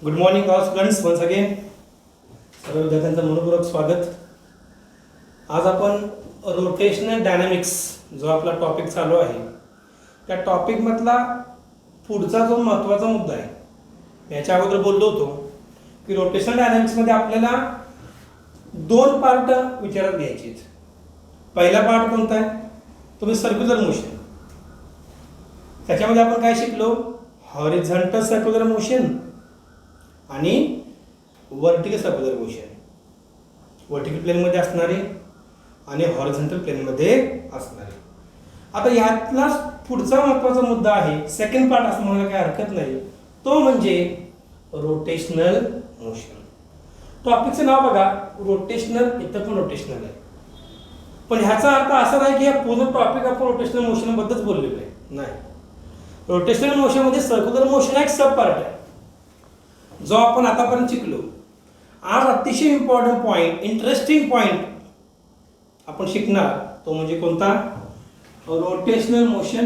Good morning all students. Once again सर्व विद्यार्थ्यांचं मनपूर्वक स्वागत. आज आपण रोटेशनल डायनॅमिक्स जो आपला टॉपिक चालू आहे त्या टॉपिकमधला पुढचा जो महत्त्वाचा मुद्दा आहे, याच्या अगोदर बोललो होतो की रोटेशनल डायनॅमिक्समध्ये आपल्याला दोन पार्ट विचारात घ्यायचे आहेत. पहिला पार्ट कोणता आहे? तुम्ही सर्क्युलर मोशन. त्याच्यामध्ये आपण काय शिकलो? हॉरिझॉन्टल सर्क्युलर मोशन आणि वर्टिकल सर्क्युलर मोशन. वर्टिकल प्लेनमध्ये असणारे आणि हॉरिझॉन्टल प्लेनमध्ये असणारे. आता यातला पुढचा महत्त्वाचा मुद्दा आहे, सेकंड पार्ट असं म्हणायला काही हरकत नाही, तो म्हणजे रोटेशनल मोशन. टॉपिकचं नाव बघा, रोटेशनल. इथं पण रोटेशनल आहे, पण ह्याचा अर्थ असा नाही की या पूर्ण टॉपिक आपण रोटेशनल मोशन बद्दलच बोललेलो आहे. नाही, रोटेशनल मोशन मध्ये सर्क्युलर मोशन हा एक सब पार्ट आहे जो आपण आतापर्यंत शिकलो. आज अतिशय इम्पॉर्टंट पॉईंट, इंटरेस्टिंग पॉईंट आपण शिकणार, तो म्हणजे कोणता? Rotational motion.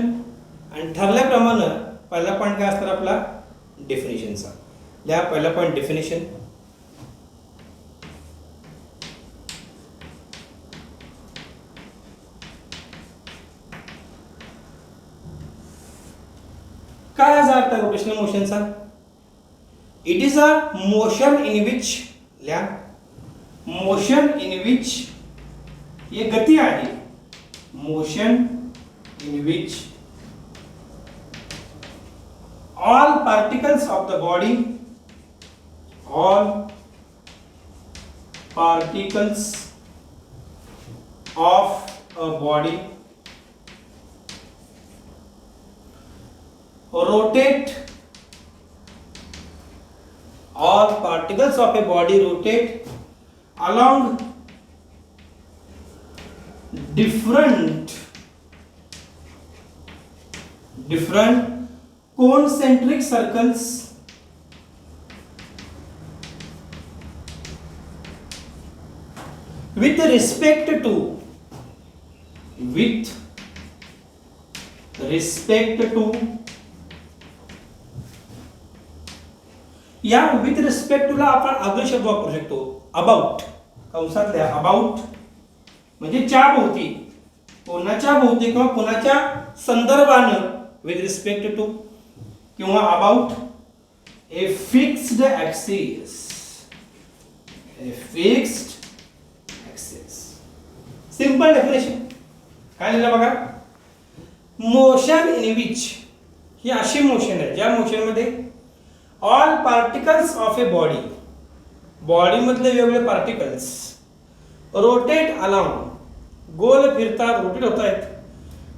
आणि ठरल्याप्रमाणे पहिला पॉईंट काय असणार आपला? डेफिनेशनचा. लिहा पहिला पॉईंट, डेफिनेशन. काय याचा अर्थ आहे rotational मोशनचा? It is a motion in which, motion in which, ये गति आहे. Motion in which all particles of the body, all particles of a body rotate, all particles of a body rotate along different concentric circles with respect to या with respect टूला आपण अगदी शब्द वापरू शकतो. About, कंसातल्या about म्हणजे च्या भोवती, कोणाच्या भोवती किंवा कोणाच्या संदर्भानं, विथ रिस्पेक्ट टू किंवा about a fixed axis. Simple definition काय लिहिलं बघा. मोशन इन विच, ही अशी मोशन आहे ज्या मोशनमध्ये all particles of a body, बॉडीमधले वेगवेगळे पार्टिकल्स रोटेट अलॉंग, गोल फिरतात, रोटेट होत आहेत,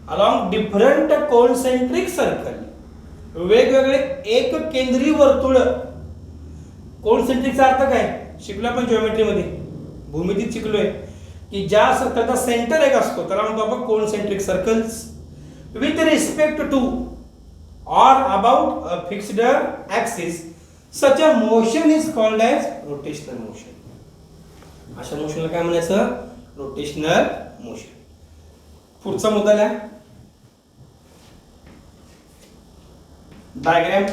अलॉंग डिफरंट कॉन्सेंट्रिक सर्कल, वेगवेगळे एक केंद्रीय वर्तुळ. कॉन्सेंट्रिकचा अर्थ काय शिकलो आपण जिओमेट्रीमध्ये, भूमितीत शिकलोय की ज्या सर्कलचा सेंटर एक असतो त्याला म्हणतो आपण concentric circles. With respect to or about a fixed axis, such a motion is called as rotational motion. अशा मोशनला काय म्हणायचं? Rotational motion. पुढचा मुद्दा लिहा, डायग्राम.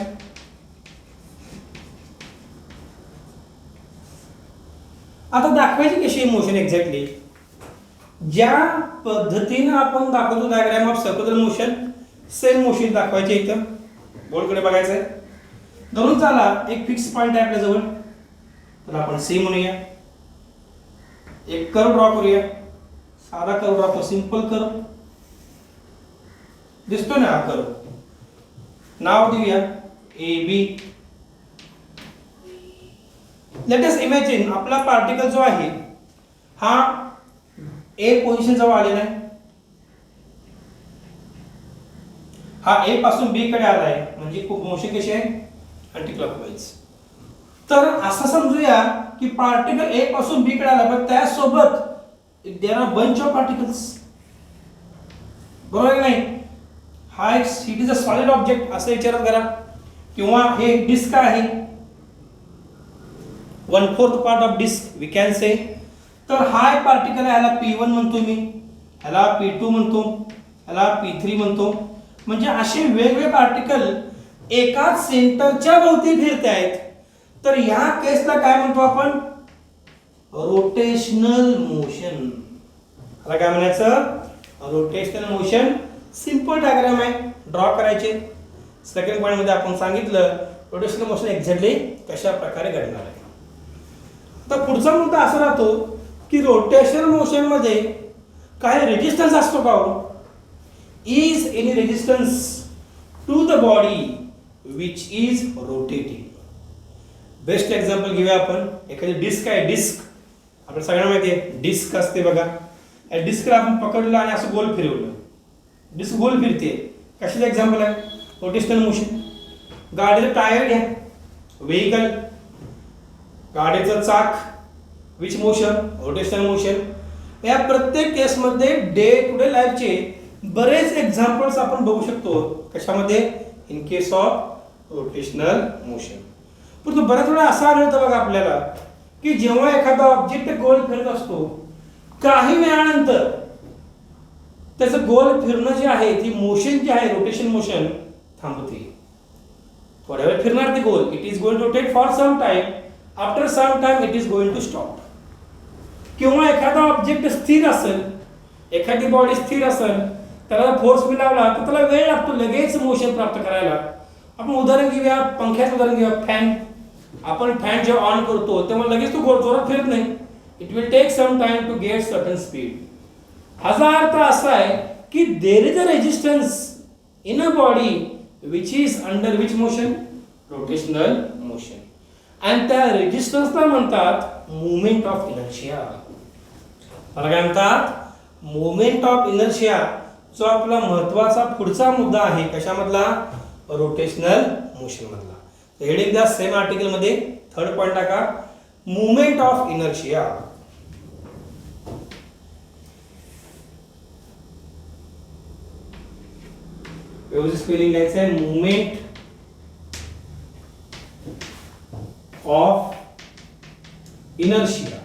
आता दाखवायची कशी मोशन एक्झॅक्टली? ज्या पद्धतीने आपण दाखवतो diagram of circular motion, same motion दाखवायचे. इथं बोर्डकडे बघायचं आहे. धरून चाला एक फिक्स पॉइंट आहे आपल्या जवळ, तर आपण सी म्हणूया. एक कर्व ड्रॉ करूया, साधा कर्व ड्रॉ करू, सिंपल कर्व दिसतो ना हा कर्व. नाव देऊया A B. Let us imagine आपला पार्टिकल जो आहे हा ए पोझिशन जवळ आलेला आहे, हा ए पासून बी कडे आलाय, म्हणजे खूप मोशन कशी आहे? Anti clockwise. तर असं समजूया की पार्टिकल ए पासून बी कडे आला, पण त्यासोबत there are bunch of particles. बरोबर नाही? हा एक it is a solid object असं विचारात करा, किंवा हे डिस्क आहे, 1/4 part of disc we can say. तर हा एक पार्टिकल आहे, ह्याला P1 म्हणतो मी, ह्याला P2 म्हणतो, ह्याला P3 म्हणतो. म्हणजे असे वेगवेगळे पार्टिकल एकाच सेंटरच्या भोवती फिरतायत. तर ह्या केसला काय म्हणतो आपण? Rotational motion. आता काय म्हणायचं? Rotational motion. सिंपल डायग्राम आहे, ड्रॉ करायचे. सेकंड पॉइंट मध्ये आपण सांगितलं रोटेशनल मोशन एक्झॅक्टली कशा प्रकारे घडणार आहे. आता पुढचा मुद्दा असा राहतो की रोटेशनल मोशन मध्ये काय रेजिस्टन्स असतो का हो? Is any resistance to the body which is rotating. Best example घेऊया आपण. एखादी डिस्क आहे, डिस्क आपल्याला सगळ्यांना माहिती आहे डिस्क असते बघा. या डिस्कला आपण पकडलं आणि असं गोल फिरवलं, डिस्क गोल फिरते. कशाचं एक्झाम्पल आहे? Rotational motion. गाडीचं टायर घ्या, व्हेकल, गाडीचं चाक, विच मोशन? Rotational motion. या प्रत्येक केसमध्ये डे टू डे लाईफचे बरेच एक्झाम्पल्स आपण बघू शकतो. कशामध्ये? In case of rotational motion. परंतु बऱ्याच वेळा असं आढळतं बघा आपल्याला की जेव्हा एखादा ऑब्जेक्ट गोल फिरत असतो, काही वेळानंतर त्याचं गोल फिरणं जे आहे, ती मोशन जी आहे रोटेशन मोशन थांबते. थोड्या वेळ फिरणार ते गोल. It is going to rotate for some time. After some time it is going to stop. किंवा एखादा ऑब्जेक्ट स्थिर असेल, एखादी बॉडी स्थिर असेल, त्याला फोर्स बी लावला तर त्याला वेळ लागतो लगेच मोशन प्राप्त करायला. आपण उदाहरण घेऊया, पंख्याचं उदाहरण घेऊया. फॅन. आपण फॅन जेव्हा ऑन करतो तेव्हा लगेच तो गोल जोरात फिरत नाही. It will take some time to get certain speed. ह्याचा अर्थ असा आहे की there is a resistance in a body which is under which motion? Rotational motion. आणि त्या रेजिस्टन्सला म्हणतात मुवमेंट ऑफ इनर्शिया. मला काय म्हणतात? Movement of inertia. जो आपला महत्वाचा पुढचा मुद्दा आहे. कशामधला? रोटेशनल मोशन मधला. हेडिंग द्या सेम आर्टिकल मध्ये. थर्ड पॉइंट टाका, मुवमेंट ऑफ इनर्शिया. व्यवस्थित स्पेलिंग लिहायचं आहे. Movement of inertia.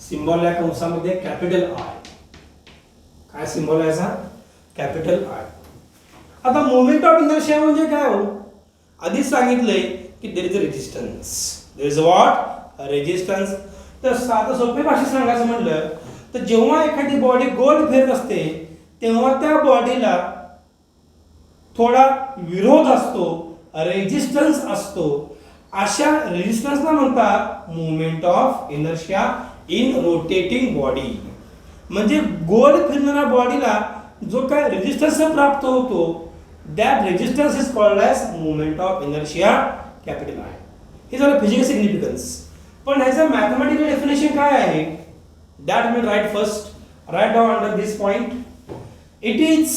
सिंबॉल आहे कंसामध्ये कॅपिटल आय. काय सिंबॉल आहे याचा? Capital I. आता मुवमेंट ऑफ इनर्शिया म्हणजे काय हो? आधीच सांगितलंय की there is a resistance. There is a what? Resistance. तर साधं सोपे भाषेत सांगायचं म्हणलं तर जेव्हा एखादी बॉडी गोल फिरत असते तेव्हा त्या बॉडीला थोडा विरोध असतो, रेजिस्टन्स असतो. अशा रेजिस्टन्सला म्हणतात movement of inertia in rotating body. म्हणजे गोल फिरणाऱ्या बॉडीला जो काय रेजिस्टन्स प्राप्त होतो, that resistance is called as movement of inertia, capital I. हे झालं फिजिकल सिग्निफिकन्स. पण ह्याचं मॅथमॅटिकल डेफिनेशन काय आहे? That will write first. Write down under this point. It is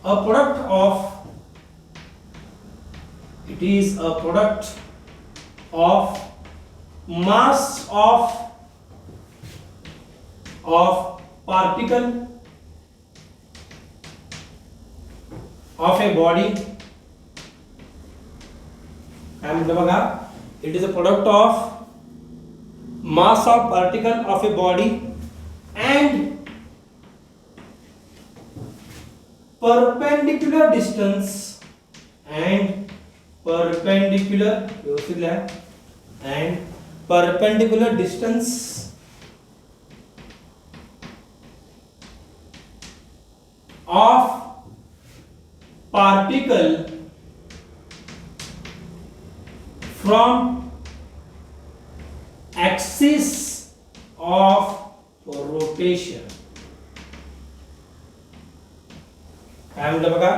a product of mass of particle of a body. काय म्हटलं बघा? It is a product of mass of particle of a body and perpendicular distance व्यवस्थित लिहा. and perpendicular distance of particle from axis of rotation. काय म्हणलं बघा?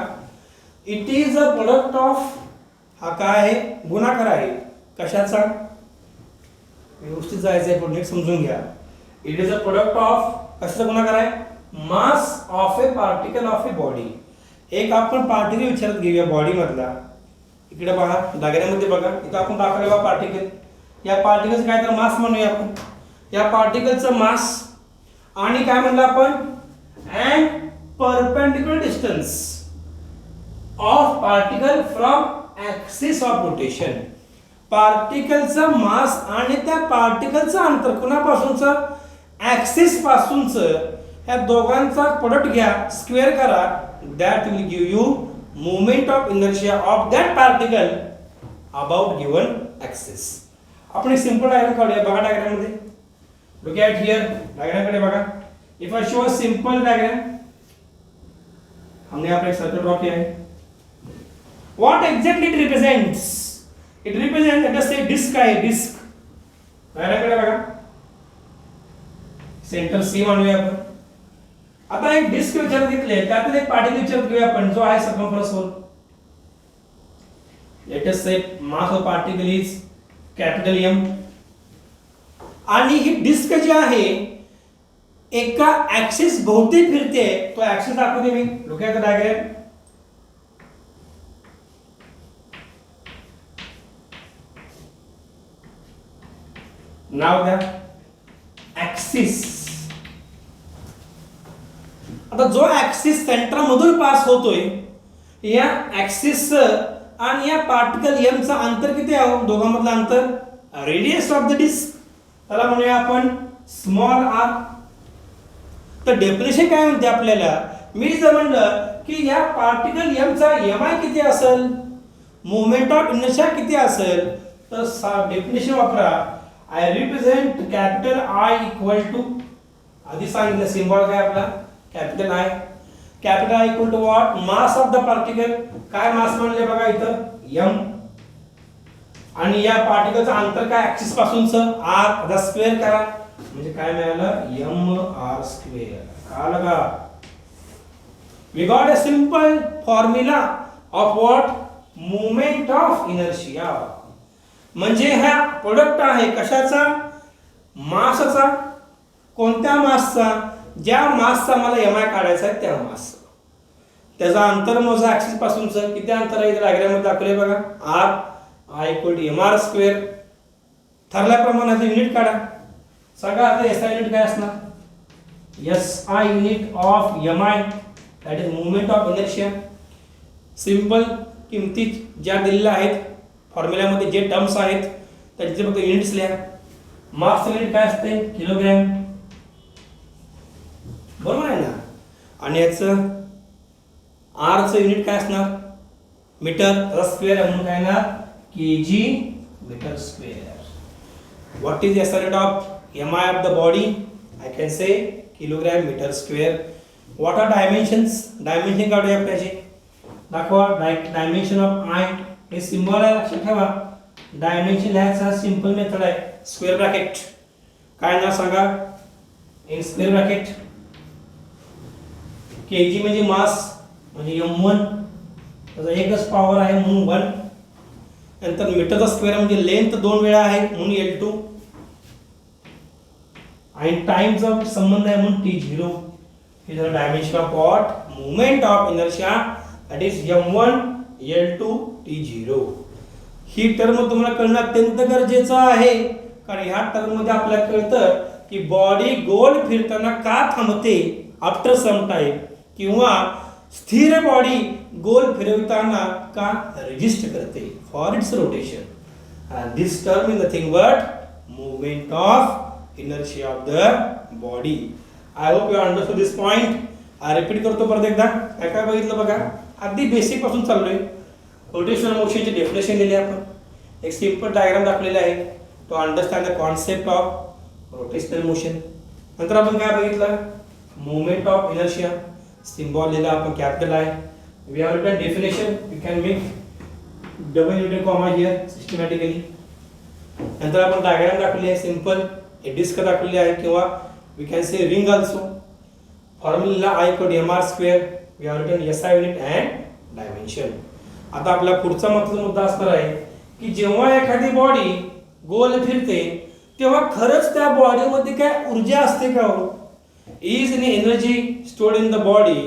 It is a product of. हा काय आहे? गुणाकार आहे. कशाचा? व्यवस्थित जायचं आहे, पण नीट समजून घ्या. It is a product of. कशाचा गुणाकार आहे? Mass of A particle of a body. एक आपण पार्टिकल विचारात घेऊया बॉडी मधला. इकडे बघा डायग्राममध्ये बघा, इथं आपण दाखवले बघा पार्टिकल. या पार्टिकलचं काय तर मास म्हणूया आपण. या पार्टिकलचं मास आणि काय म्हणलं आपण? And perpendicular distance of particle from axis of rotation. पार्टिकलचा मास आणि त्या पार्टिकलचं अंतर कुणापासूनचं? ॲक्सिस पासूनचं. ह्या दोघांचा प्रोडक्ट घ्या, स्क्वेअर करा, that will give you moment of inertia of that particle about given axis. आपण एक सिंपल डायग्राम काढूया. बघा डायग्राममध्ये, लुक ॲट हियर, डायग्रामकडे बघा. If I show a simple diagram, हमने यहाँ पर एक सर्कल ड्रॉ किया है. What exactly it represents? It represent, let us say disc आहे, डिस्क. डायग्रामकडे बघा, सेंटर सी मानूया आपण. आता एक डिस्क विचारात घेतले, त्यातून एक पार्टिकल विचारात घेऊया आपण, जो आहे circumference whole. Let us say mass of particle is capital M. आणि ही डिस्क जी आहे एका ऍक्सिस भोवती फिरते. तो ऍक्सिस दाखवते मी. Look at the diagram. नाव द्या ऍक्सिस. आता जो ऍक्सिस सेंटर मधून पास होतोय, या ऍक्सिस आणि या पार्टिकल एम चा अंतर किती आहे? दोघांमधलं अंतर, रेडियस ऑफ द डिस्क, त्याला म्हणूया आपण स्मॉल आर. तर डेफिनेशन काय म्हणते आपल्याला? मी जर म्हणलं की या पार्टिकल एम चा एम आय किती असेल, मोमेंट ऑफ इनर्शिया किती असेल, तर डेफिनेशन वापरा. I represent capital I equal to, आधी सांगितलं सिम्बॉल काय आपला, capital I. Capital I equal to what? Mass of the particle. काय मास म्हणले बघा इथं, एम. आणि या पार्टिकलचं अंतर काय ऍक्सिस पासूनचं, आर. आता स्क्वेअर करा, म्हणजे काय मिळालं, एम आर स्क्वेअर. कळालं का? We got a simple formula of what? Moment of inertia. म्हणजे हा प्रोडक्ट आहे कशाचा? मासचा. कोणत्या मासचा? ज्या मासचा मला एम आय काढायचा आहे त्या मासचा. त्याचा अंतर मोजा ऍक्सिस पासूनचं. किती अंतर आहे डायग्राम मध्ये दाखवले बघा, R. I equal to M R square. ठरल्याप्रमाणे युनिट काढा. सांगा आता एस आय युनिट काय असणार? S I unit of M I, that is moment of inertia. Simple किमती ज्या दिलेल्या आहेत फॉर्म्युल्यामध्ये, जे टर्म्स आहेत त्यांचे फक्त युनिट्स लिहा. मास युनिट काय असते? किलोग्रॅम. बरोबर आहे ना? आणि याचं आरचं युनिट काय असणार? मीटर. स्क्वेअर म्हणून काय येणार? KG metre square. What is S I unit of M I of the body? I can say kilogram metre square. What are dimensions? Dimension काढूया त्याचे. दाखवा डायमेन्शन ऑफ आय. हे सिम्बॉल आहे, लक्षात ठेवा. डायमेन्शन लिहायचा सिंपल मेथड आहे, square bracket. काय नाव सांगा? In square bracket. केजी म्हणजे मास, म्हणजे m1, त्याचा एकच पॉवर आहे म्हणून 1. नंतर मीटरचा स्क्वेअर म्हणजे लेंथ 2 वेळा आहे म्हणून L2. आणि टाइमचा संबंध आहे म्हणून T0. हे झालं dimension of what? Moment of inertia, that is m1 L2 T0. He term तुम्हाला कळणं अत्यंत गरजेचं आहे, कारण ह्या टर्म मध्ये आपल्याला कळतं की बॉडी गोल फिरताना का थांबते आफ्टर सम टाइम, किंवा स्थिर बॉडी गोल फिरवताना का रेजिस्ट करते for its rotation. and this term is nothing but movement of inertia of the body. I hope you understood this point. Repeat करतो परत एकदा. काय काय बघितलं बघा, अगदी बेसिक पासून चाललोय. रोटेशनल मोशनची डेफिनेशन दिली आपण, एक सिंपल डायग्राम दाखवलेला आहे to understand the concept of rotational motion. नंतर आपण काय बघितलं, मोमेंट ऑफ इनर्शिया. सिम्बॉल लिहिला आपण कॅपिटल आहे. We have written definition, you can make double unit comma here systematically. नंतर आपण डायग्राम दाखवली आहे सिंपल, एक डिस्क दाखवली आहे, किंवा we can say ring also. Formula I equal M R square. We have written S I unit and dimension. आता आपला पुढचा महत्त्वाचा मुद्दा असणार आहे की जेव्हा एखादी बॉडी गोल फिरते तेव्हा खरंच त्या बॉडीमध्ये काय ऊर्जा असते का हो? Is any energy stored in the body?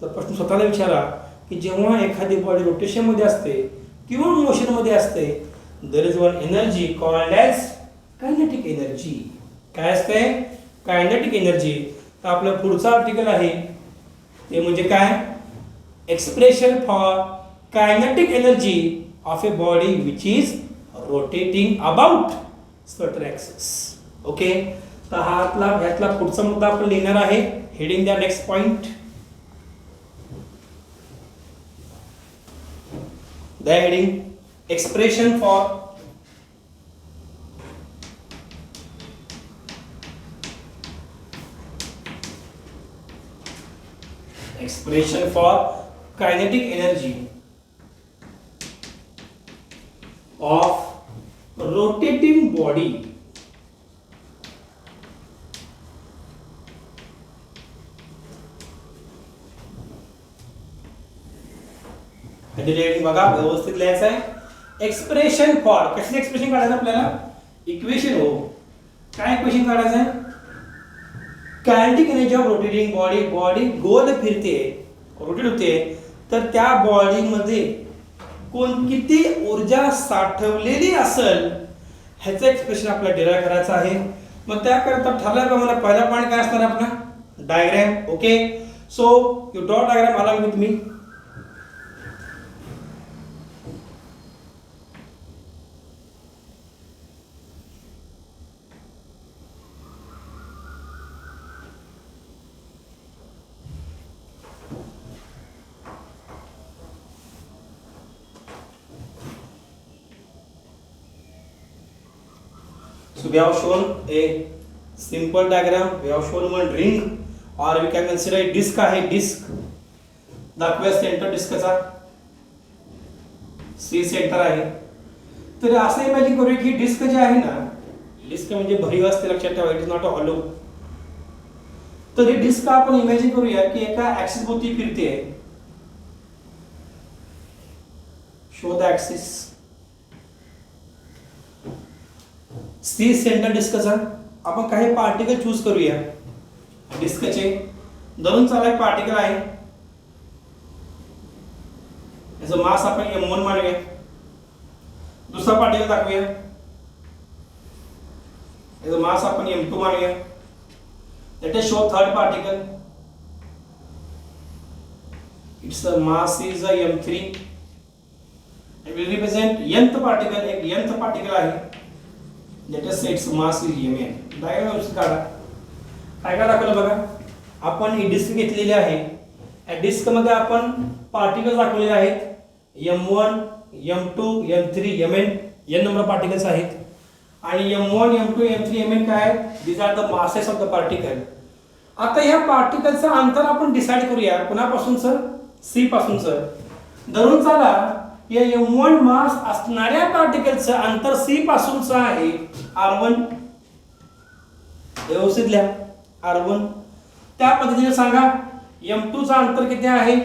तर प्रश्न स्वतःला विचारा की जेव्हा एखादी बॉडी रोटेशन मध्ये असते किंवा मोशन मध्ये असते, there is one energy called as kinetic energy. काय असते? Kinetic energy. तर आपलं पुढचं आर्टिकल आहे ते म्हणजे काय? Expression for kinetic energy of a body which is rotating about certain axis. Okay, तर ह्यातला पुढचा मुद्दा आपण लिहिणार आहे. हेडिंग द्या next point. The heading expression for kinetic energy of rotating body heading बघा व्यवस्थित लिहायचं आहे. एक्सप्रेशन फॉर कसलं एक्सप्रेशन काढायचं आपल्याला? इक्वेशन हो. काय इक्वेशन काढायचं आहे? Kinetic energy of rotating body. Body गोल फिरते, रोटेट होते, तर त्या बॉडीमध्ये किती ऊर्जा साठवलेली असेल ह्याचं एक्सप्रेशन आपल्याला डिराईव्ह करायचं आहे. मग त्याकरता ठरल्याप्रमाणे पहिला पॉईंट काय असणार आपला? Diagram. Okay, so you draw diagram along with me. So we have shown a simple diagram. We have shown one ring, or we can consider a disc आहे. डिस्क दाखवूया सेंटर डिस्कचा. सी सेंटर आहे. तर असं imagine करूया की disk जे आहे ना, डिस्क म्हणजे भरीव असते, लक्षात ठेवा. It is not a hollow. तर ही डिस्क आपण इमॅजिन करूया की एका ऍक्सिस भोवती फिरते. Show the axis. C centre डिस्कचा आपण काही पार्टिकल चूज करूया. डिस्कचे धरून चालला एक पार्टिकल आहे, याचं मास आपण m1 मानूया. दुसरा पार्टिकल दाखवूया, याचं मास आपण m2 मानूया. Let us show third particle. Its mass is m3 and will represent nth particle. एक nth पार्टिकल आहे. Late us say its mass is mn. Diagram व्यवस्थित काढा. काय काय दाखवलं बघा. आपण ही डिस्क घेतलेली आहे. या डिस्क मध्ये आपण पार्टिकल्स दाखवलेले आहेत. m1, m2, m3, mn n number particles आहेत. आणि m1, m2, m3, mn काय आहेत? These are the masses of the particle. आता ह्या पार्टिकलचं अंतर आपण डिसाइड करूया. कोणापासून सर? सी पासून सर. धरून चला या m1 मास असणाऱ्या पार्टिकलचं अंतर सी पासूनचं आहे r1. व्यवस्थित लिहा r1. त्या पद्धतीने सांगा m2 चा अंतर किती आहे?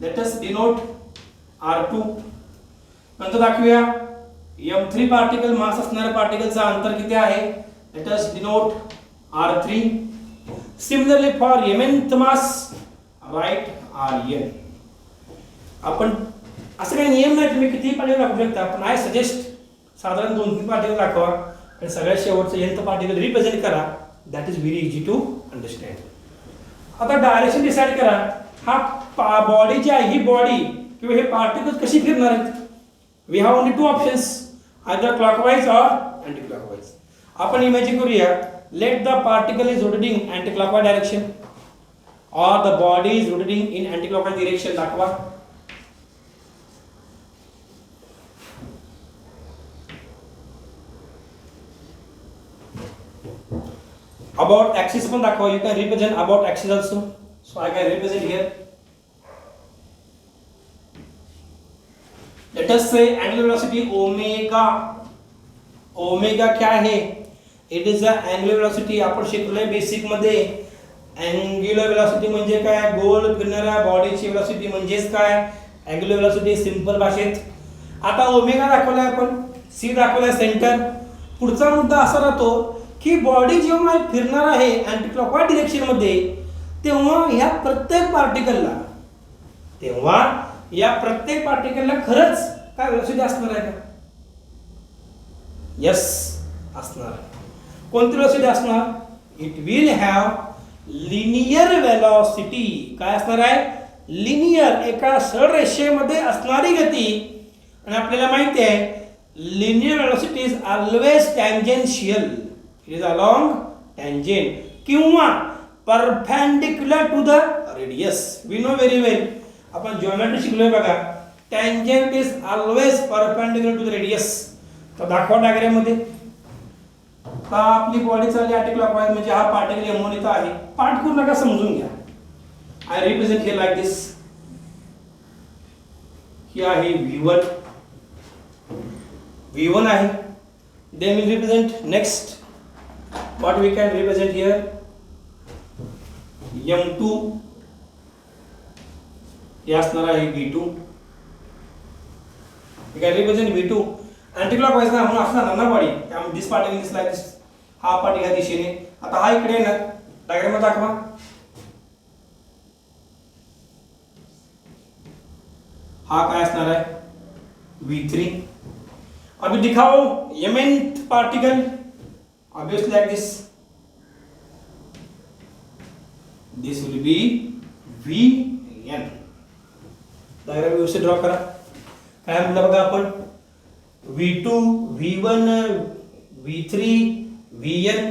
Let us denote r2. नंतर दाखवूया m3 पार्टिकल मास असणाऱ्या पार्टिकलचं अंतर किती आहे? Let us denote r3. Similarly for mnth mass right rn. आपण असं काही नियम नाही, तुम्ही कितीही पार्टिकल दाखवू शकता, पण आय सजेस्ट साधारण 2-3 पार्टिकल दाखवा आणि सगळ्यात शेवटचं nth पार्टिकल रिप्रेझेंट करा. That is very easy to understand. आता डायरेक्शन डिसाइड करा. हा बॉडी जी आहे, ही बॉडी किंवा हे पार्टिकल्स कशी फिरणार आहेत? We have only 2 options, either clockwise और अँटी क्लॉकवाइज. आपण इमॅजिन करूया, let the particle is rotating anticlockwise direction और the body is rotating in anticlockwise direction. दाखवा. About axis पण दाखवा. You can represent about axis also. So I can represent here. Let us say angular velocity omega. Omega क्या है? It is the angular velocity. आपण शिकलोय basic मध्ये. Angular velocity म्हणजे काय? गोल फिरणाऱ्या बॉडीची वेलोसिटी म्हणजेच काय? Angular velocity सिंपल भाषेत. आता ओमेगा दाखवलाय आपण, सी दाखवलाय सेंटर. पुढचा मुद्दा असा राहतो की बॉडी जेव्हा फिरणार आहे अँटी क्लॉकवाइज डिरेक्शन मध्ये, तेव्हा या प्रत्येक पार्टिकलला खरंच काय वेलोसिटी असणार आहे का? यस, असणार. कोणती वेलोसिटी असणार? It will have linear velocity. काय असणार आहे? लिनियर, एका सरळ रेषेमध्ये असणारी गती. आणि आपल्याला माहिती आहे linear velocity is always tangential. It is along tangent किंवा perpendicular to the radius. We know very well, आपण जिओमेट्री शिकलोय बघा. Tangent is always perpendicular to the radius. तर दाखवा डायग्राम मध्ये. का आपली बॉडी चालली अँटीक्लॉकवाइज, म्हणजे हा पार्टिकल M1 इथं आहे. पार्ट करू नका, समजून घ्या. आय रिप्रेझेंट हिअर लाईक दिस. ही आहे V1 आहे. Then we represent next. What we can represent here? M2. हे असणार आहे V2. We can represent V2. Anticlockwise ना म्हणून असणार ना बॉडी. त्यामुळे दिस पार्टिकल दिस लाईक दिस. हा पार्टिकल ह्या दिशेने. आता हा इकडे येणार. डायग्राम मध्ये दाखवा. हा काय असणार आहे? V3. अभी दिखाओ mnth particle. Obviously like this. This will be Vn. Diagram व्यवस्थित ड्रॉ करा. काय म्हटलं बघा आपण? V2, V1, V3, Vn.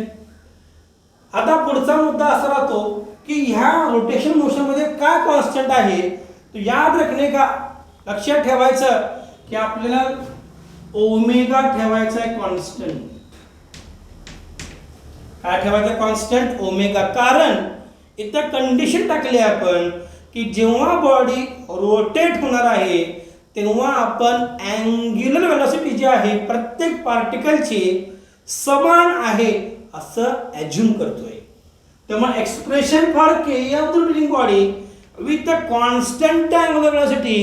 आता पुढचा मुद्दा असा राहतो की ह्या रोटेशन मोशन मध्ये काय कॉन्स्टंट आहे. तो याद रखने का, लक्षात ठेवायचं की आपल्याला ओमेगा ठेवायचा आहे कॉन्स्टंट. काय ठेवायचं? Constant omega. कारण इथं कंडिशन टाकली आपण की जेव्हा बॉडी रोटेट होणार आहे तेव्हा आपण अँग्युलर वेलोसिटी जी आहे प्रत्येक पार्टिकलची समान आहे असं ॲज्युम करतोय. त्यामुळे expression for K of the rotating body with the constant angular velocity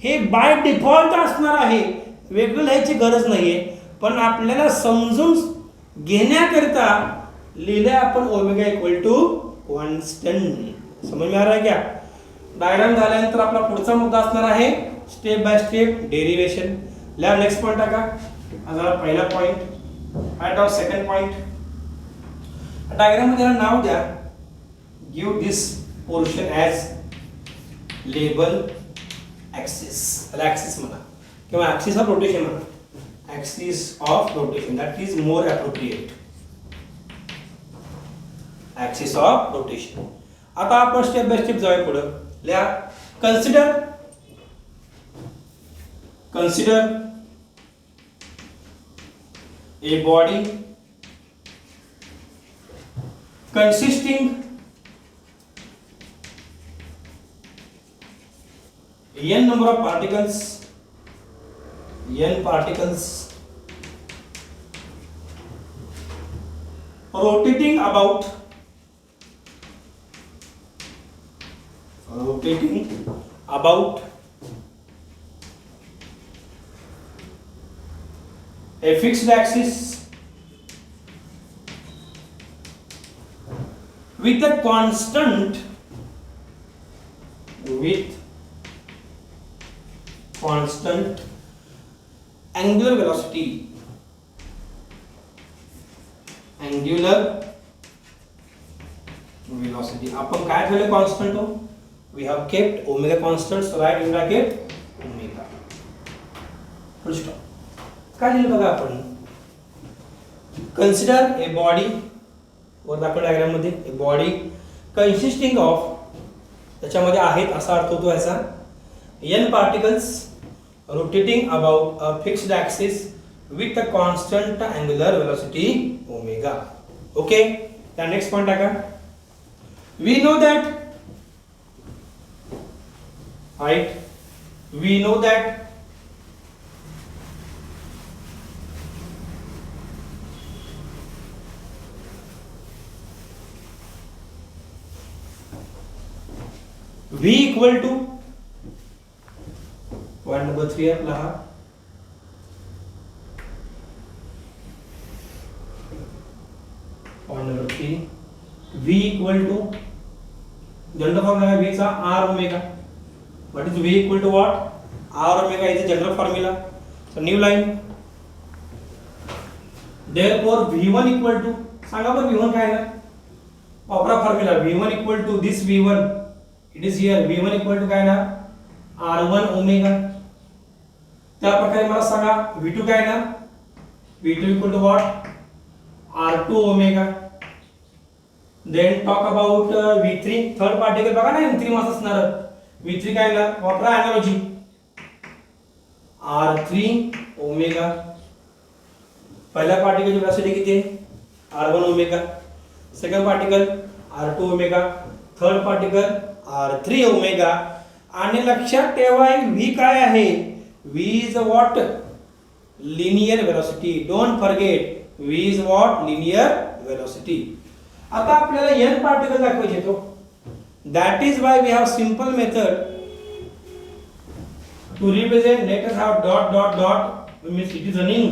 हे बाय डिफॉल्ट असणार आहे. वेगळं लिहायची गरज नाहीये, पण आपल्याला समजून घेण्याकरिता लिहिलंय आपण ओमेगा इक्वल टू कॉन्स्टंट. समज में आ रहा है क्या? डायग्राम झाल्यानंतर आपला पुढचा मुद्दा असणार आहे स्टेप बाय स्टेप डेरिवेशन. ल्या नेक्स्ट पॉइंट टाका. आता पहिला point at of second point. Diagram मध्ये नाव द्या. गिव दिस पोर्शन ॲज लेबल ॲक्सिस. त्याला ॲक्सिस म्हणा किंवा ॲक्सिस ऑफ रोटेशन म्हणा. Axis of rotation, that is more appropriate. Axis of rotation. आता आपण स्टेप बाय स्टेप जाऊया पुढे. लिहा. consider a body consisting n number of particles, n particles rotating about a fixed axis with a constant angular velocity. आपण काय ठेवले constant हो? We have kept omega constant, so write in bracket omega. Full stop. काय लिहिलं बघा आपण? Consider a body, वर दाखवलं डायग्राम मध्ये, a body consisting of, त्याच्यामध्ये आहेत असा अर्थ होतो याचा, n particles rotating about a fixed axis with a constant angular velocity omega. Okay? The next point टाका. We know that, right? We know that V equal to point number 3 आपला हा point number 3 V equal to general formula है V चा R omega. What is V equal to what? R omega is the general formula. So new line. Therefore V1 equal to, सांगा बरं V1 काय आहे? वापरा formula. V1 equal to this V1. It is here. V1 equal to काय ना? R1 omega. त्या प्रकारे मला सांगा V2 काय ना? V2 equal to what? R2 omega. Then talk about V3 third particle बघा ना M3 मास असणार V3 काय ना वापरा एनालॉजी R3 ओमेगा पहिला पार्टिकलची वेलोसिटी किती आहे R1 omega second particle R2 omega third particle R3 omega आणि लक्षात ठेवा V काय आहे V is what linear velocity don't forget V is what linear velocity आता आपल्याला n पार्टिकल दाखवायचे तो that is why we have simple method to represent let us have dot means it is running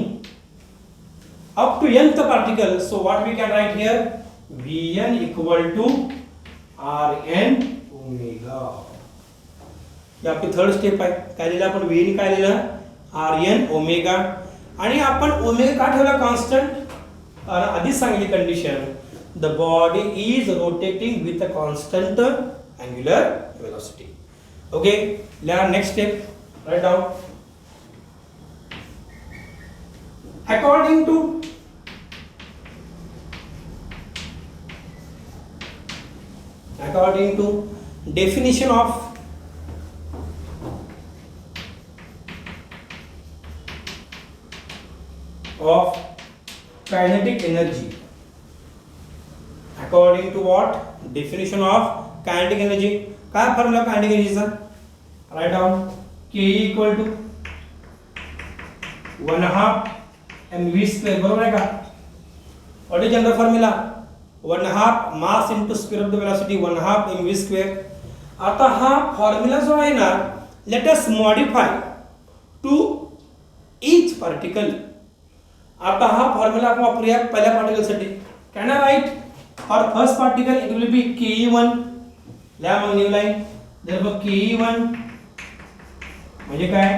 up to nth particle so what we can write here Vn equal to Rn omega ही आपली third step आहे काय लिहिलं आपण Vn काय लिहिलं Rn omega आणि आपण omega का ठेवला कॉन्स्टंट आधीच सांगितली condition the body is rotating with a constant angular velocity okay next step write down according to definition of kinetic energy according to what definition of kinetic energy काय formula kinetic energy चा write down K equal to 1/2 mv square बरोबर आहे का what is general formula 1/2 mass into square of the velocity 1/2 mv square आता हा formula जो आहे ना let us modify to each particle आता हा फॉर्म्युला आपण वापरूया पहिल्या पार्टिकल साठी can I write for first particle it will be Ke1 ल्या मग न्यू लाइन therefore Ke1 म्हणजे काय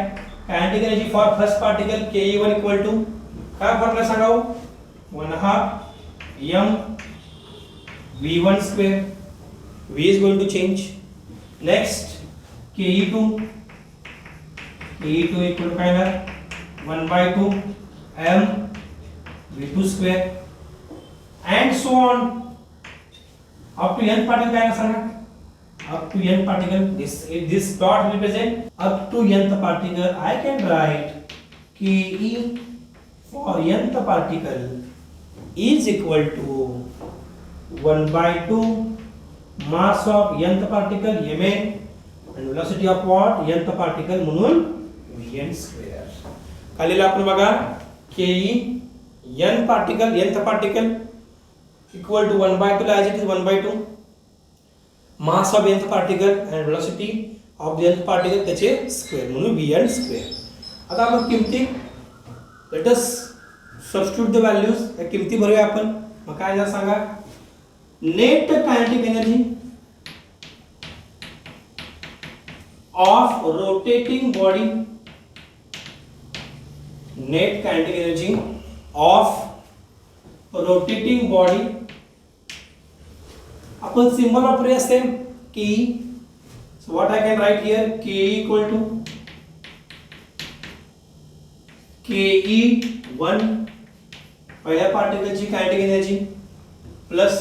kinetic energy for first particle Ke1 equal to काय फॉर्म्युला सांगाव 1/2 m v1 square v is going to change next Ke2 equal to काय ना 1/2 m v2 square and so on up to n particle काय ना सांगा up to n particle this dot represent up to nth particle I can write Ke for nth particle is equal to 1/2 mass of nth particle mn and velocity of what nth particle म्हणून vn square खालीला आपण बघा Ke n particle nth particle equal to 1/2 as it is 1/2 mass of nth particle and velocity of the nth particle त्याचे square म्हणून vn square आता आपण किमती let us substitute the values या किमती भरूया आपण मग काय झालं सांगा net kinetic energy of rotating body net kinetic energy of rotating body आपण सिंबल वापरूया same Ke so what I can write here Ke equal to Ke1 पहिल्या पार्टिकलची कायनेटिक एनर्जी प्लस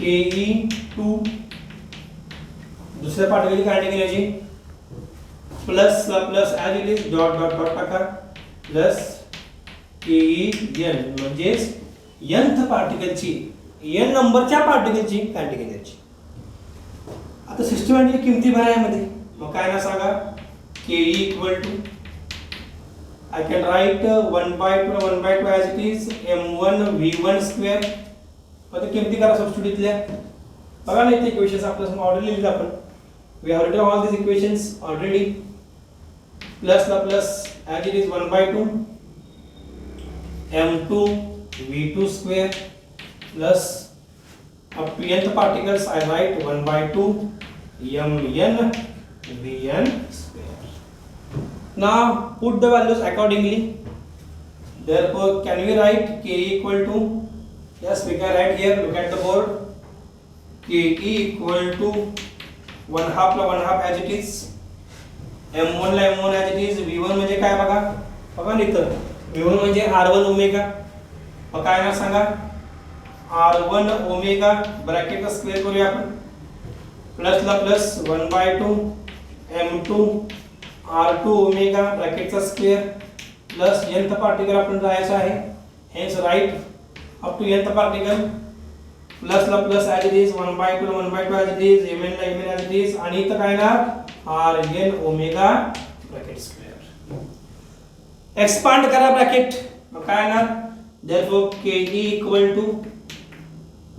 Ke2 दुसऱ्या पार्टिकलची kinetic energy plus as it is dot dot dot टाका plus Ke म्हणजे nth पार्टिकलची n नंबरच्या पार्टिकलची कायनेटिक एनर्जी आता systematic किमती भरायमध्ये मग काय ना सांगा Ke equal to I can write 1/2 as it is m1 v1 square आता किमती करा सबस्टिट्यूट इथल्या बघा ना इथे इक्वेशन्स आपल्याला ऑलरेडी लिहिलेत आपण we have written all these equations already plus la plus as it is 1/2 m2 v2 square plus up to nth particles I write 1/2 mn vn square. Now put the values accordingly. Therefore can we write Ke equal to yes we can write here look at the board Ke equal to 1/2 plus 1/2 as it is m1 ला m1 as it is v1 म्हणजे काय बघा इथं v1 म्हणजे r1 omega मग काय ना सांगा R1 ओमेगा ब्रॅकेटचा स्क्वेअर करूया आपण प्लसला प्लस 1/2 M2 R2 ओमेगा ब्रॅकेटचा स्क्वेअर प्लस nth पार्टिकल आपण जायचं आहे hence write up to nth particle प्लसला plus as it is 1/2 as it is mn ला mn ॲज इट इज आणि इथं काय ना Rn omega bracket square expand करा ब्रॅकेट मग काय ना therefore ke equal to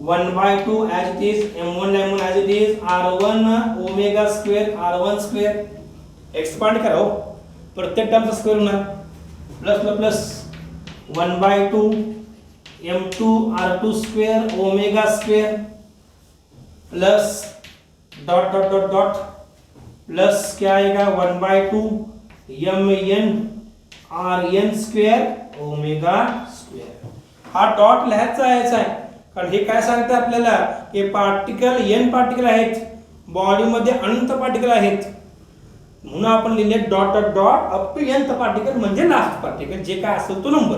1/2 as it is m1 as it is r1 omega square r1 square expand करा हो प्रत्येक टर्मचा स्क्वेअर होणार plus plus 1/2 m2 r2 square omega square plus dot dot dot dot plus क्या आएगा 1/2 mn rn square omega square हा dot लिहायचा आहे कारण हे काय सांगते आपल्याला की पार्टिकल n पार्टिकल आहेत बॉडीमध्ये अनंत पार्टिकल आहेत म्हणून आपण लिहिले dot dot dot up to nth particle म्हणजे लास्ट पार्टिकल जे काय असेल तो नंबर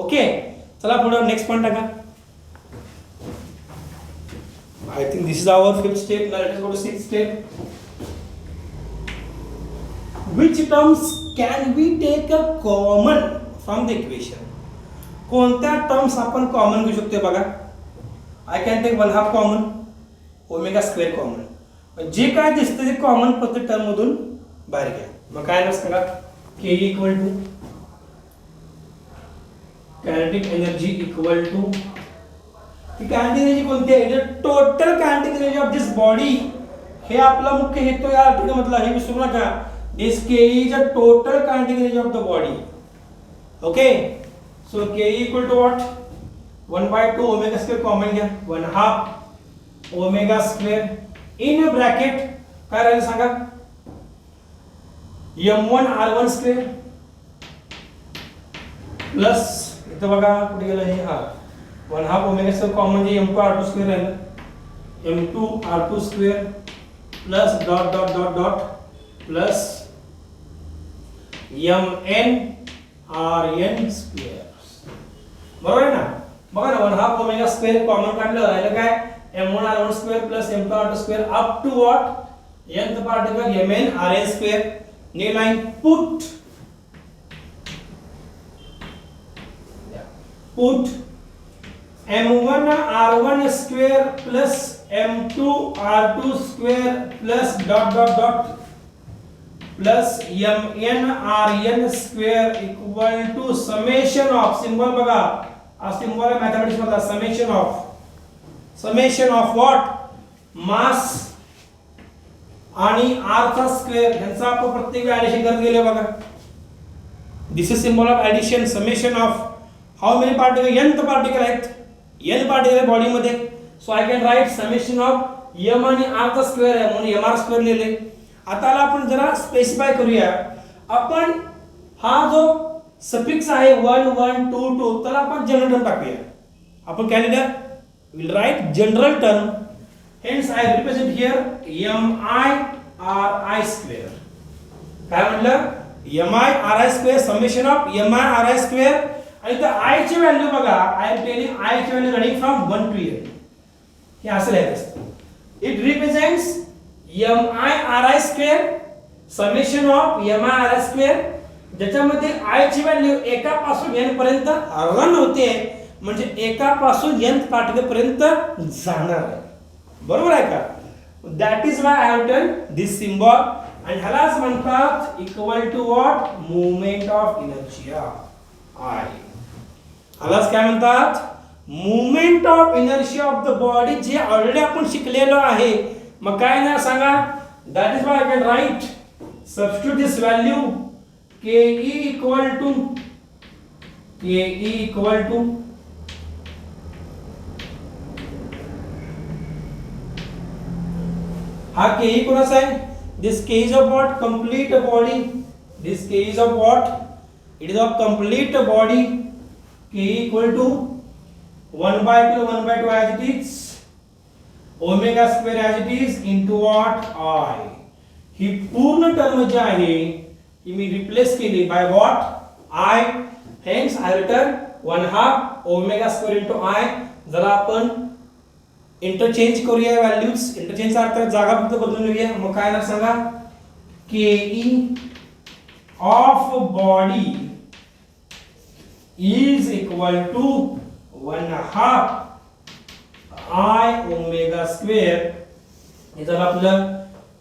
ओके चला पुढे नेक्स्ट पॉइंट टाका I think this is our fifth step now let us go to sixth step which terms can we take a common from the equation कोणत्या terms आपण common घेऊ शकतो बघा I can take 1/2 common omega square common जे काय दिसतं ते common प्रत्येक टर्म मधून बाहेर घ्या मग काय नसतं का k equal to kinetic energy equal to ती कायनेटिक एनर्जी कोणती आहे total kinetic energy of this body हे आपला मुख्य हेतू या आर्टिकल मधला हे विसरू नका this k is the total kinetic energy of the body okay so k equal to what 1/2 omega square common घ्या 1/2 omega square in a bracket काय राहील सांगा m1 r1 square प्लस इथं बघा कुठे गेलं हे हा 1/2 omega square कॉमन जे m2 r2 square राहिलं m2 r2 square plus dot dot dot dot plus mn rn square बरोबर आहे ना बघा ना 1/2 ओमेगा स्क्वेअर कॉमन काढलं राहिलं काय m1 r1 square plus m2 r2 square up to what nth particle mn rn square new line put m1 r1 square plus m2 r2 square plus dot dot dot plus mn rn square equal to summation of symbol बघा हा symbol आहे मॅथमेटिक्स मधला summation of what मास आणि r चा square यांचा आपण प्रत्येक वेळी ऍडिशन करत गेलो बघा this is symbol of addition summation of how many particle nth particle आहेत n पार्टिकल बॉडी मध्ये so I can write summation of m आणि r चा स्क्वेअर आहे म्हणून mr स्क्वेअर लिहिले आता आपण जरा स्पेसिफाय करूया आपण हा जो सफिक्स आहे 1 1 2 2 त्याला आपण जनरल टर्म टाकूया आपण काय लिहिलं will write general term hence I represent here mi ri square काय म्हटलं mi ri square summation of mi ri square आणि इथं i ची व्हॅल्यू बघा आय एम टेलिंग i ची value running from 1 to n हे असं लिहायचं it represents mi ri square summation of mi ri square ज्याच्यामध्ये i ची व्हॅल्यू एकापासून n पर्यंत रन होते म्हणजे एकापासून n पार्टिकल पर्यंत जाणार आहे बरोबर आहे का that is why I have done this symbol आणि ह्यालाच म्हणतात equal to what movement of inertia i ह्यालाच काय म्हणतात movement of inertia of the body जे ऑलरेडी आपण शिकलेलो आहे मग काय ना सांगा that is why I can write substitute this value ke equal to हा ke कोणाचा आहे this k is of what complete body this k is of what it is of complete body k equal to 1/2 as it is omega square as it is into what I ही पूर्ण term जी आहे ही मी replace केली by what I hence I return 1/2 omega square into I जरा आपण interchange करूया values. इंटरचेंजचा अर्थ जागा फक्त बदलून घेऊया. मग काय ना सांगा, K of body is equal to 1/2 I omega square. हे झालं आपलं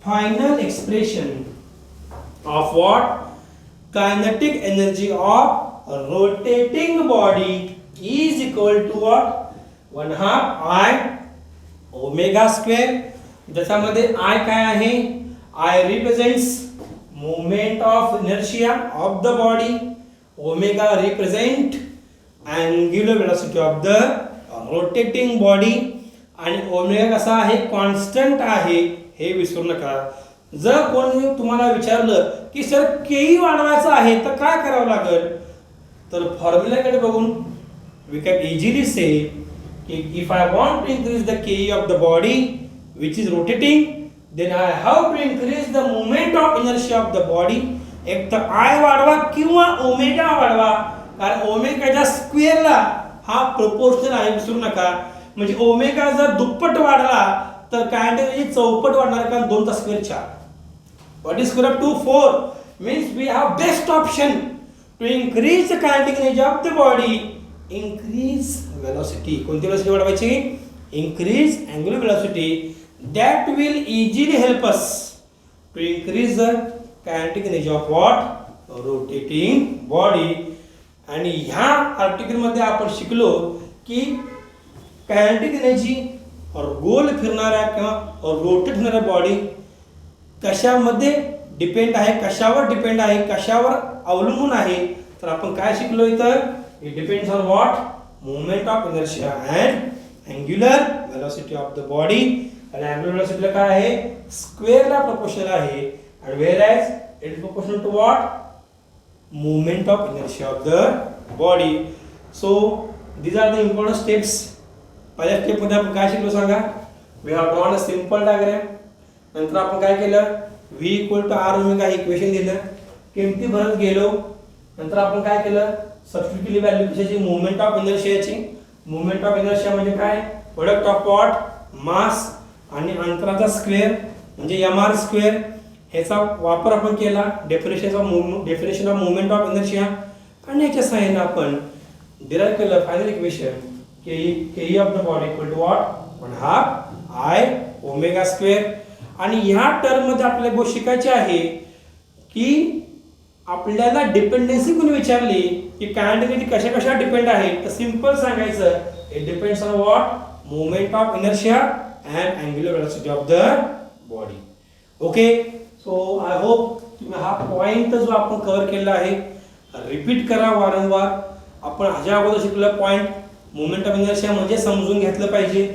final expression of what, kinetic energy of rotating body is equal to what, 1/2 I omega square. ज्याच्यामध्ये I काय आहे, I represents moment of inertia of the body, omega represent angular velocity of the rotating body, आणि omega कसा आहे, constant आहे, हे विसरू नका. जर कोणी तुम्हाला विचारलं की सर केई वाढवायचं आहे तर काय करावं लागेल, तर फॉर्म्युलाकडे बघून वी कॅन इझिली से की if I want to increase the K of the body which is rotating, then I have to increase the moment of inertia of the body. एक तर आय वाढवा किंवा ओमेगा वाढवा, कारण ओमेगाच्या स्क्वेअरला हा proportional आहे, विसरू नका. म्हणजे ओमेगा जर दुप्पट वाढला तर कायनेटिक एनर्जी चौपट वाढणार, कारण 2 चा square 4. What is square of 2? 4. Means we have best option to increase the kinetic energy of the body, increase velocity. कोणती वेलोसिटी वाढवायची? Increase angular velocity. That will easily help us to increase the kinetic energy of what, rotating body. आणि ह्या आर्टिकलमध्ये आपण शिकलो की kinetic energy और गोल फिरणाऱ्या किंवा रोटेट होणाऱ्या बॉडी कशामध्ये डिपेंड आहे, कशावर डिपेंड आहे, कशावर अवलंबून आहे. तर आपण काय शिकलो इथं, it depends on what, moment of inertia and angular velocity of the body. आणि अँग्युलर वेलोसिटीला काय आहे, स्क्वेअरला प्रोपोर्शनल आहे. आणि whereas it is proportional to what, movement of inertia of the body. So these are the important steps. पहिल्या step मध्ये आपण काय शिकलो सांगा, we have drawn a simple diagram. नंतर आपण काय केलं, v equal to r omega equation दिलं, किमती भरत गेलो. नंतर आपण काय केलं, सबस्टिट्यूट केली व्हॅल्यू कशाची, मोमेंट ऑफ इनर्शियाची. मोमेंट ऑफ इनर्शिया म्हणजे काय, प्रोडक्ट ऑफ व्हॉट, मास आणि अंतराचा स्क्वेअर म्हणजे mr स्क्वेअर. ह्याचा वापर आपण केला definition of moment of inertia. आणि याच्या सहाय्याने आपण डिराइव्ह केलं final equation K of the body equal to what, 1/2 I omega square. आणि ह्या टर्म मध्ये आपल्याला गोष्ट शिकायची आहे की आपल्याला डिपेंडन्सी कोणी विचारली की कायनेटिक एनर्जी कशा कशा डिपेंड आहे, तर सिंपल सांगायचं, it depends on what, moment of inertia and angular velocity of the body. Okay. So I hope तुम्ही हा पॉईंट जो आपण कव्हर केलेला आहे रिपीट करा वारंवार. आपण ह्याच्या अगोदर शिकलेलं पॉईंट मोमेंट ऑफ इनर्शिया म्हणजे समजून घेतलं पाहिजे.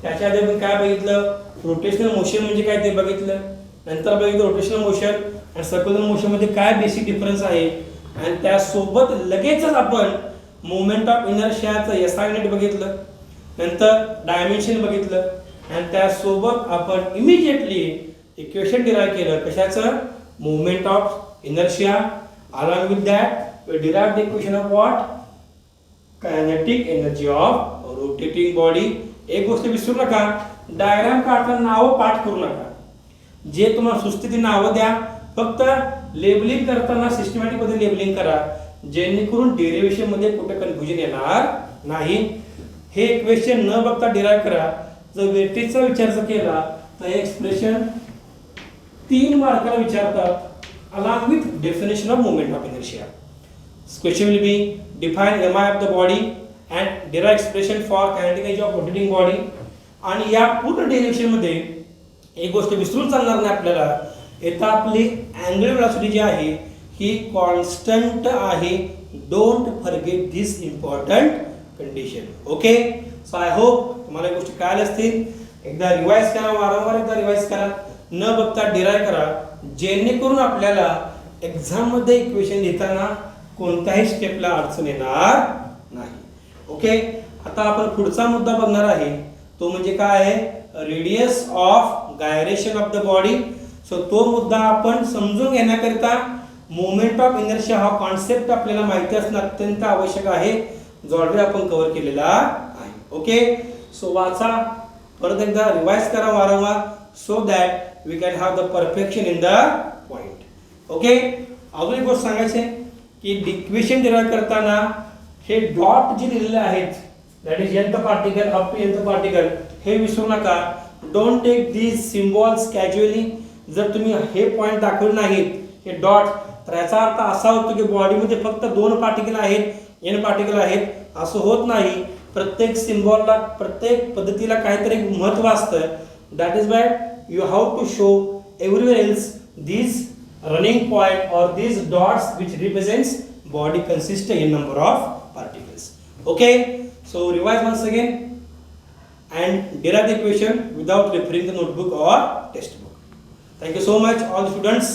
त्याच्या आधी आपण काय बघितलं, रोटेशनल मोशन म्हणजे काय ते बघितलं. नंतर बघितलं रोटेशनल मोशन आणि सर्क्युलर मोशन मध्ये काय बेसिक डिफरन्स आहे. आणि त्यासोबत लगेचच आपण मोमेंट ऑफ इनर्शियाचं एसआय युनिट बघितलं. नंतर डायमेन्शन बघितलं आणि त्यासोबत आपण इमिजिएटली इक्वेशन डिराइव्ह केलं कशाचं, moment of inertia. Along with that we derive the equation of what, kinetic energy of rotating body. एक गोष्ट विसरू नका, डायग्राम काढताना नावं पाठ करू नका. जे तुम्हाला सुस्थिती नावं द्या, फक्त लेबलिंग करताना सिस्टमॅटिक मध्ये लेबलिंग करा, जेणेकरून डेरिव्हेशन मध्ये कुठे कन्फ्युजन येणार नाही. हे इक्वेशन न बघता डिराइव्ह करा. जर वेटेजचा विचार केला तर हे एक्सप्रेशन 3 मार्काला विचारतात along with definition of moment of inertia. Question will be define mi of the body and derive expression for kinetic energy of rotating body. आणि या पूर्ण डेरिव्हेशन मध्ये एक गोष्ट विसरून चालणार नाही आपल्याला, इथं आपली अँग्युलर वेलोसिटी जी आहे ही कॉन्स्टंट आहे. Don't forget this important condition. Okay. So I hope तुम्हाला या गोष्टी कळाल्या असतील. एकदा रिवाइज करा, वारंवार एकदा रिवाइज करा, न बघता डिराइव्ह करा, जेणेकरून आपल्याला एक्झाम मध्ये इक्वेशन लिहिताना कोणत्याही स्टेपला अडचण येणार नाही. ओके. आता आपण पुढचा मुद्दा बघणार आहे, तो म्हणजे काय आहे, radius of gyration of the body. So तो मुद्दा आपण समजून घेण्याकरिता मोमेंट ऑफ इनर्शिया हा कॉन्सेप्ट आपल्याला माहिती असणं अत्यंत आवश्यक आहे, जो ऑलरेडी आपण कव्हर केलेला आहे. ओके, सो वाचा, परत एकदा रिवाइज करा वारंवार, so that we can have the perfection in the point. Okay, अजून एक गोष्ट सांगायची आहे की इक्वेशन डिराइव्ह करताना हे डॉट जे दिलेले आहेत, that is nth particle up to nth particle, हे विसरू नका. Don't take these symbols casually. जर तुम्ही हे पॉइंट दाखवले नाहीत, हे डॉट, तर याचा अर्थ असा होतो की बॉडीमध्ये फक्त 2 पार्टिकल आहेत, n पार्टिकल आहेत, असं होत नाही. प्रत्येक सिम्बॉलला, प्रत्येक पद्धतीला काहीतरी महत्त्व असतं. That is why you have to show everywhere else these running point or these dots which represents body consist in number of particles. Okay, so revise once again and derive the equation without referring the notebook or textbook. Thank you so much all the students.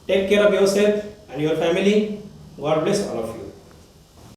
Take care of yourself and your family. God bless all of you.